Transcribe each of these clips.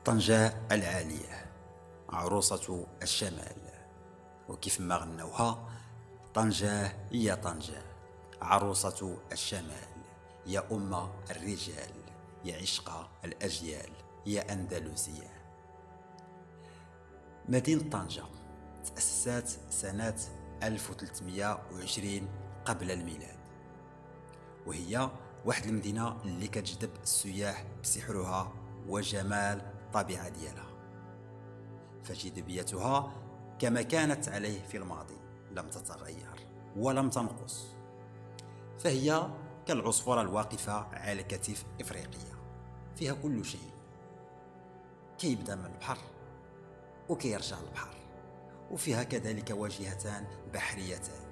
طنجة العالية عروسة الشمال. وكيف ما غنوها: طنجة يا طنجة عروسة الشمال، يا أم الرجال، يا عشق الأجيال، يا أندلسية. مدينة طنجة تأسست سنة 1320 قبل الميلاد، وهي واحد المدينة اللي كتجذب السياح بسحرها وجمال الطبيعة ديالها. فجاذبيتها كما كانت عليه في الماضي لم تتغير ولم تنقص، فهي كالعصفورة الواقفة على كتف إفريقيا، فيها كل شيء، كيبدا من البحر وكيرجع للبحر، وفيها كذلك واجهتان بحريتان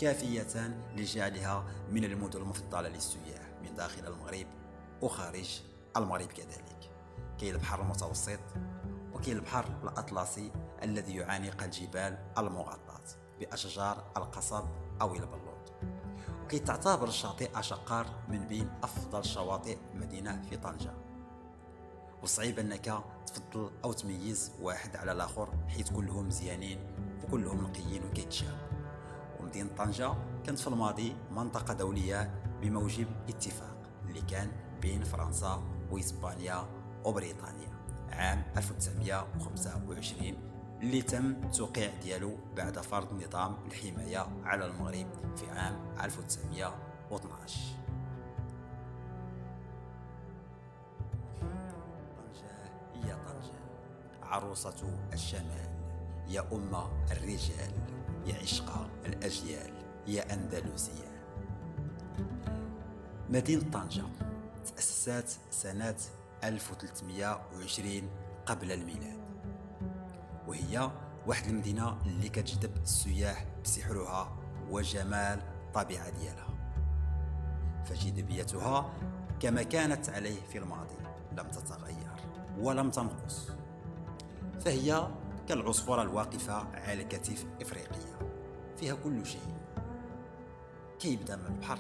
كافيتان لجعلها من المدن المفضلة للسياح من داخل المغرب وخارج المغرب كذلك. كاين البحر المتوسط، وكاين البحر الأطلسي الذي يعانق الجبال المغطاة بأشجار القصب أو البلوط، وكي تعتبر الشاطئ شقار من بين أفضل شواطئ مدينة في طنجة. وصعيب أنك تفضل أو تميز واحد على الآخر، حيث كلهم مزيانين وكلهم نقيين وكيتشابهوا. ومدينة طنجة كانت في الماضي منطقة دولية بموجب اتفاق اللي كان بين فرنسا وإسبانيا وبريطانيا عام 1925، اللي تم التوقيع ديالو بعد فرض نظام الحماية على المغرب في عام 1912. طنجة هي طنجة عروسة الشمال، يا أم الرجال، يا عشق الأجيال، يا أندلسية. مدينة طنجة تأسست سنة 1320 قبل الميلاد، وهي واحد المدينة اللي كتجذب السياح بسحرها وجمال الطبيعة ديالها. فجاذبيتها كما كانت عليه في الماضي لم تتغير ولم تنقص، فهي كالعصفورة الواقفة على كتف إفريقيا، فيها كل شيء، كيبدا من البحر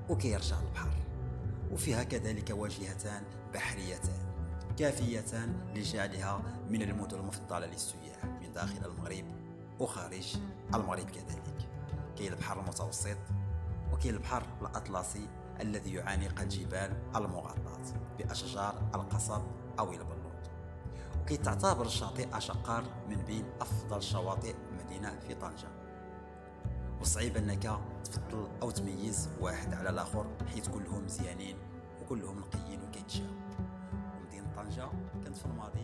وكيرجع للبحر، وفيها كذلك واجهتان بحريتان كافيتان لجعلها من المدن المفضلة للسياح من داخل المغرب وخارج المغرب كذلك. كاين البحر المتوسط، وكاين البحر الأطلسي الذي يعانق الجبال المغطاة بأشجار القصب أو البلوط، وكي تعتبر الشاطئ شقار من بين أفضل شواطئ مدينة في طنجة. وصعيب أنك تفضل أو تميز واحد على الآخر، حيث كلهم مزيانين وكلهم نقيين وكيتشابهوا. ومدينة طنجة كانت في الماضي